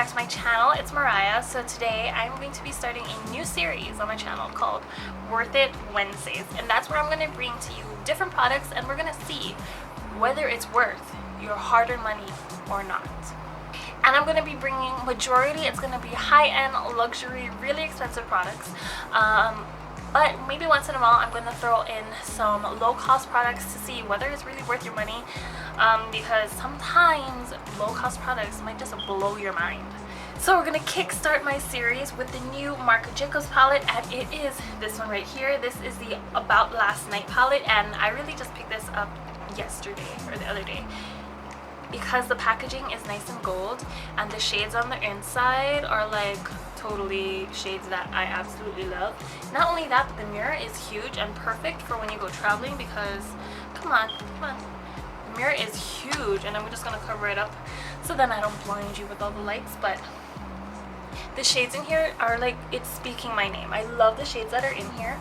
back to my channel. It's Maraiah. So today I'm going to be starting a new series on my channel called Worth It Wednesdays, and that's where I'm going to bring to you different products and we're going to see whether it's worth your hard-earned money or not. And I'm going to be bringing majority, it's going to be high-end, luxury, really expensive products. But maybe once in a while I'm going to throw in some low-cost products to see whether it's really worth your money, because sometimes low-cost products might just blow your mind. So we're going to kickstart my series with the new Marc palette, and it is this one right here. This is the About Last Night palette, and I really just picked this up yesterday or the other day because the packaging is nice and gold and the shades on the inside are like totally shades that I absolutely love. Not only that, but the mirror is huge and perfect for when you go traveling because come on, the mirror is huge, and I'm just gonna cover it up so then I don't blind you with all the lights. But the shades in here are like, it's speaking my name. I love the shades that are in here.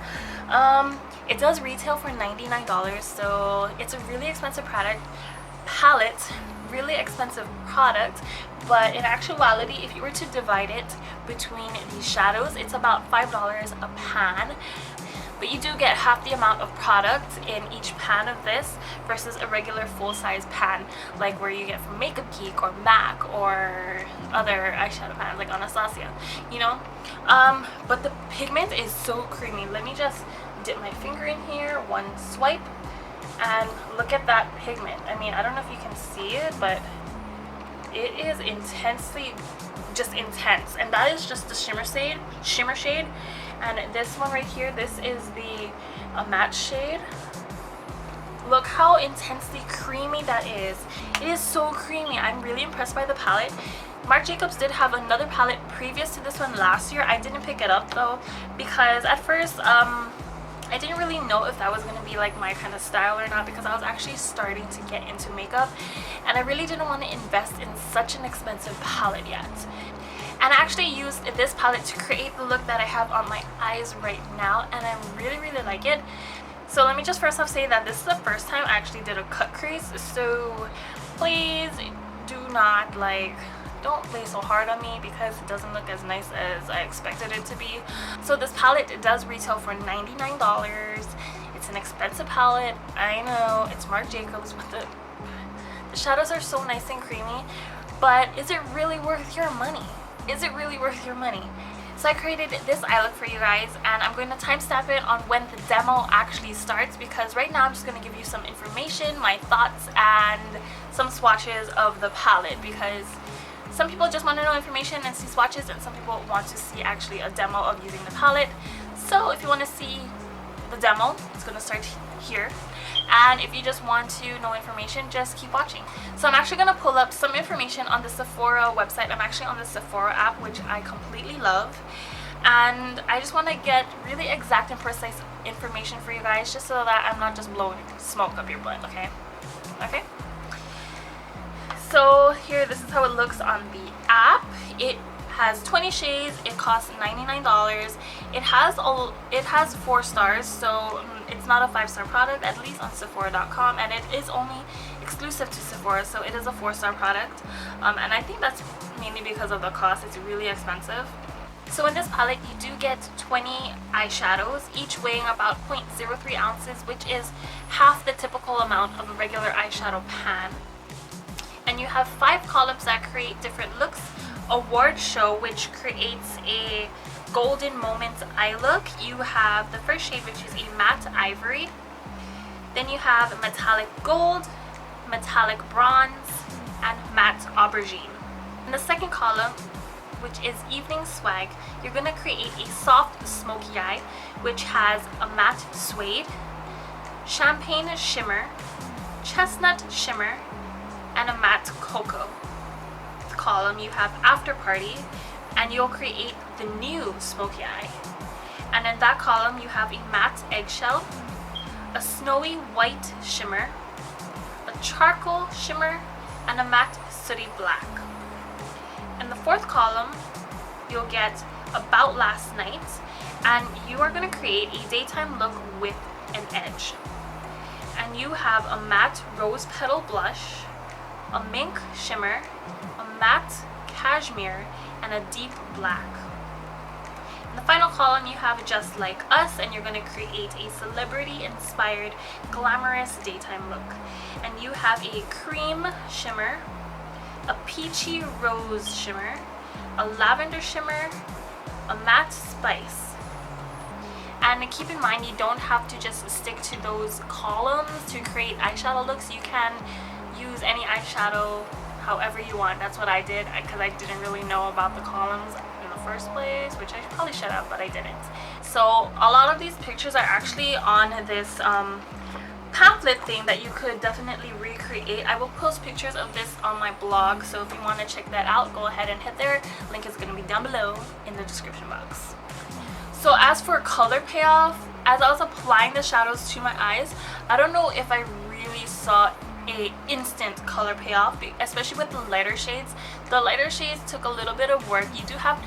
It does retail for $99, so it's a really expensive palette, really expensive product, but in actuality if you were to divide it between these shadows, it's about $5 a pan, but you do get half the amount of product in each pan of this versus a regular full-size pan like where you get from Makeup Geek or MAC or other eyeshadow pans like Anastasia, you know. But the pigment is so creamy. Let me just dip my finger in here, one swipe, and look at that pigment. I mean, I don't know if you can see it, but it is intensely, just intense. And that is just the shimmer shade. And this one right here, this is the matte shade. Look how intensely creamy that is. It is so creamy. I'm really impressed by the palette. Marc Jacobs did have another palette previous to this one last year. I didn't pick it up though because at first I didn't really know if that was going to be like my kind of style or not, because I was actually starting to get into makeup and I really didn't want to invest in such an expensive palette yet. And I actually used this palette to create the look that I have on my eyes right now, and I really like it. So let me just first off say that this is the first time I actually did a cut crease, so please do not don't play so hard on me because it doesn't look as nice as I expected it to be. So this palette, it does retail for $99. It's an expensive palette, I know, it's Marc Jacobs, but the shadows are so nice and creamy, but is it really worth your money? Is it really worth your money? So I created this eye look for you guys, and I'm going to timestamp it on when the demo actually starts, because right now I'm just going to give you some information, my thoughts, and some swatches of the palette, because some people just want to know information and see swatches, and some people want to see actually a demo of using the palette. So if you want to see the demo, it's going to start here. And if you just want to know information, just keep watching. So I'm actually going to pull up some information on the Sephora website. I'm actually on the Sephora app, which I completely love. And I just want to get really exact and precise information for you guys, just so that I'm not just blowing smoke up your butt, okay? Okay? So here, this is how it looks on the app. It has 20 shades. It costs $99. It has 4 stars, so it's not a 5-star product, at least on Sephora.com, and it is only exclusive to Sephora, so it is a 4-star product. And I think that's mainly because of the cost. It's really expensive. So in this palette, you do get 20 eyeshadows, each weighing about 0.03 ounces, which is half the typical amount of a regular eyeshadow pan. And you have 5 columns that create different looks. Award show, which creates a golden moments eye look. You have the first shade, which is a matte ivory. Then you have metallic gold, metallic bronze, and matte aubergine. In the second column, which is evening swag, you're going to create a soft smoky eye, which has a matte suede, champagne shimmer, chestnut shimmer, and a matte cocoa. Column, you have after party, and you'll create the new smoky eye. And in that column, you have a matte eggshell, a snowy white shimmer, a charcoal shimmer, and a matte sooty black. In the fourth column, you'll get About Last Night, and you are going to create a daytime look with an edge. And you have a matte rose petal blush, a mink shimmer, a matte cashmere, and a deep black. In the final column, you have Just Like Us, and you're going to create a celebrity-inspired, glamorous daytime look. And you have a cream shimmer, a peachy rose shimmer, a lavender shimmer, a matte spice. And keep in mind, you don't have to just stick to those columns to create eyeshadow looks. You can use any eyeshadow however you want. That's what I did because I didn't really know about the columns in the first place, which I probably should have, but I didn't. So a lot of these pictures are actually on this pamphlet thing that you could definitely recreate. I will post pictures of this on my blog, so if you want to check that out, go ahead and hit there. Link is going to be down below in the description box. So as for color payoff, as I was applying the shadows to my eyes, I don't know if I really saw a instant color payoff, especially with the lighter shades. The lighter shades took a little bit of work. You do have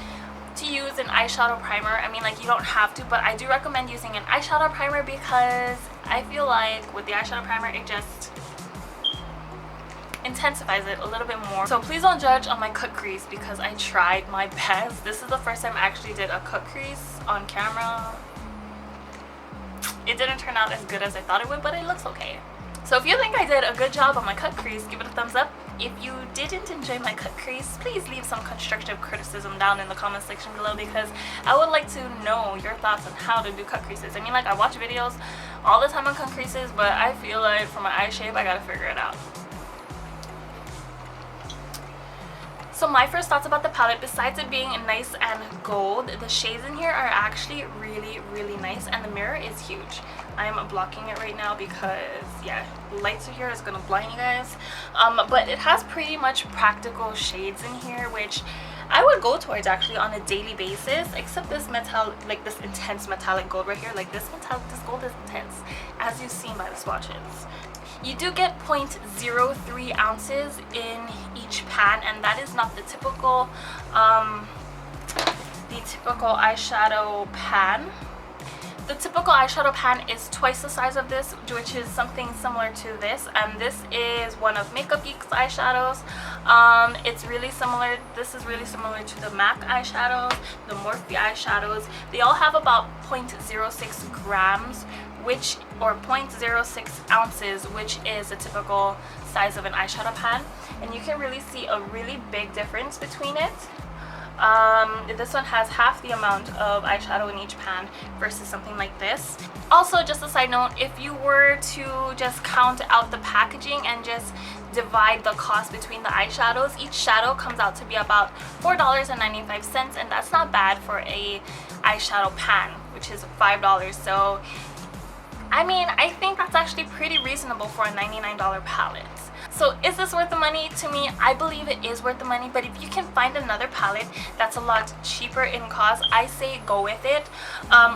to use an eyeshadow primer. I mean, like, you don't have to, but I do recommend using an eyeshadow primer because I feel like with the eyeshadow primer, it just intensifies it a little bit more. So please don't judge on my cut crease because I tried my best. This is the first time I actually did a cut crease on camera. It didn't turn out as good as I thought it would, but it looks okay. So if you think I did a good job on my cut crease, give it a thumbs up. If you didn't enjoy my cut crease, please leave some constructive criticism down in the comment section below because I would like to know your thoughts on how to do cut creases. I mean, like, I watch videos all the time on cut creases, but I feel like for my eye shape, I gotta figure it out. So my first thoughts about the palette, besides it being nice and gold, the shades in here are actually really, really nice, and the mirror is huge. I'm blocking it right now because, yeah, lights are here, it's gonna blind you guys. But it has pretty much practical shades in here, which I would go towards actually on a daily basis, except this metallic, like this intense metallic gold right here. Like this gold is intense, as you've seen by the swatches. You do get 0.03 ounces in each pan, and that is not the typical eyeshadow pan. The typical eyeshadow pan is twice the size of this, which is something similar to this. This is one of Makeup Geek's eyeshadows. It's really similar. This is really similar to the MAC eyeshadows, the Morphe eyeshadows. They all have about 0.06 grams, or 0.06 ounces, which is a typical size of an eyeshadow pan, and you can really see a really big difference between it. This one has half the amount of eyeshadow in each pan versus something like this. Also, just a side note, if you were to just count out the packaging and just divide the cost between the eyeshadows, each shadow comes out to be about $4.95, and that's not bad for a eyeshadow pan, which is $5. So I mean, I think that's actually pretty reasonable for a $99 palette. So is this worth the money? To me, I believe it is worth the money, but if you can find another palette that's a lot cheaper in cost, I say go with it.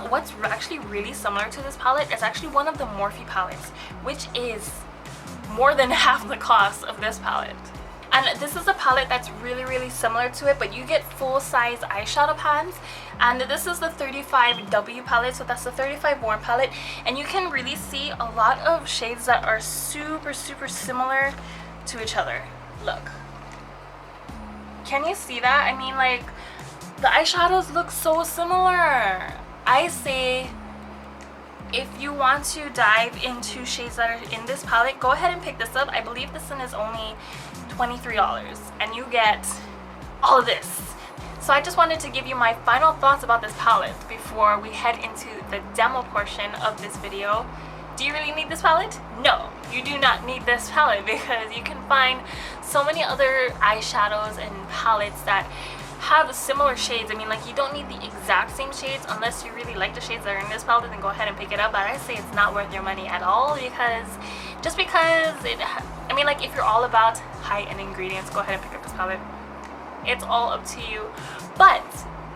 What's actually really similar to this palette is actually one of the Morphe palettes, which is more than half the cost of this palette. And this is a palette that's really, really similar to it, but you get full-size eyeshadow pans. And this is the 35W palette, so that's the 35 warm palette. And you can really see a lot of shades that are super, super similar to each other. Look. Can you see that? I mean, like, the eyeshadows look so similar. I say, if you want to dive into shades that are in this palette, go ahead and pick this up. I believe this one is only $23, and you get all of this. So I just wanted to give you my final thoughts about this palette before we head into the demo portion of this video. Do you really need this palette? No, you do not need this palette, because you can find so many other eyeshadows and palettes that have similar shades. I mean, like, you don't need the exact same shades unless you really like the shades that are in this palette, then go ahead and pick it up. But I say it's not worth your money at all, because just because I mean, like, if you're all about high-end ingredients, go ahead and pick up this palette. It's all up to you. But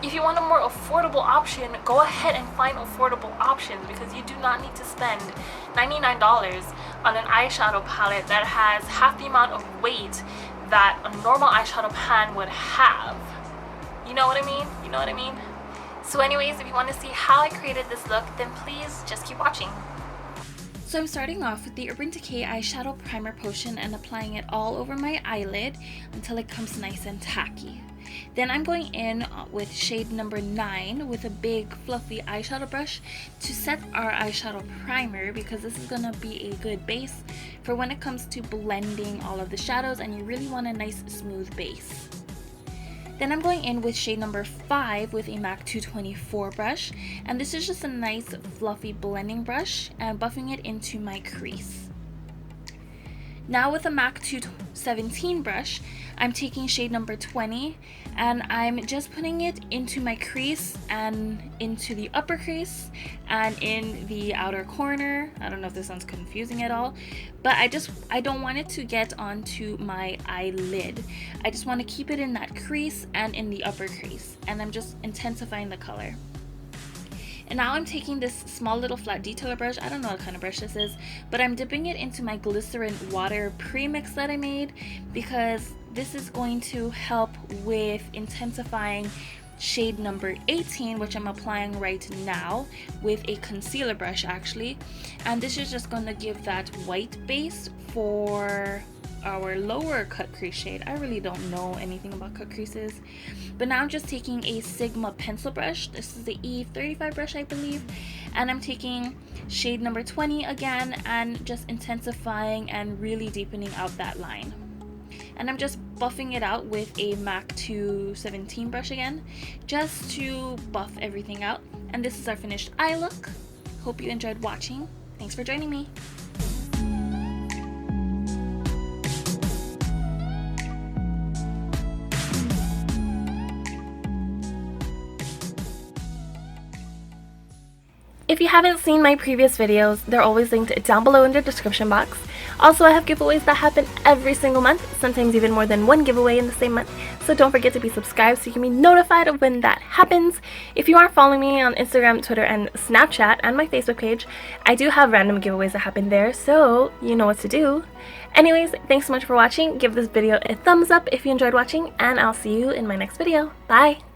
if you want a more affordable option, go ahead and find affordable options, because you do not need to spend $99 on an eyeshadow palette that has half the amount of weight that a normal eyeshadow pan would have. You know what I mean? You know what I mean? So anyways, if you want to see how I created this look, then please just keep watching. So I'm starting off with the Urban Decay Eyeshadow Primer Potion and applying it all over my eyelid until it comes nice and tacky. Then I'm going in with shade number 9 with a big fluffy eyeshadow brush to set our eyeshadow primer, because this is going to be a good base for when it comes to blending all of the shadows and you really want a nice smooth base. Then I'm going in with shade number 5 with a MAC 224 brush, and this is just a nice fluffy blending brush, and buffing it into my crease. Now with a MAC 217 brush, I'm taking shade number 20 and I'm just putting it into my crease and into the upper crease and in the outer corner. I don't know if this sounds confusing at all, but I don't want it to get onto my eyelid. I just want to keep it in that crease and in the upper crease, and I'm just intensifying the color. And now I'm taking this small little flat detailer brush. I don't know what kind of brush this is, but I'm dipping it into my glycerin water premix that I made, because this is going to help with intensifying shade number 18, which I'm applying right now with a concealer brush actually. And this is just going to give that white base for our lower cut crease shade. I really don't know anything about cut creases, but now I'm just taking a Sigma pencil brush. This is the E35 brush, I believe, and I'm taking shade number 20 again and just intensifying and really deepening out that line. And I'm just buffing it out with a MAC 217 brush again, just to buff everything out. And this is our finished eye look. Hope you enjoyed watching. Thanks for joining me. If you haven't seen my previous videos, they're always linked down below in the description box. Also, I have giveaways that happen every single month, sometimes even more than one giveaway in the same month, so don't forget to be subscribed so you can be notified of when that happens. If you aren't following me on Instagram, Twitter, and Snapchat, and my Facebook page, I do have random giveaways that happen there, so you know what to do. Anyways, thanks so much for watching. Give this video a thumbs up if you enjoyed watching, and I'll see you in my next video. Bye!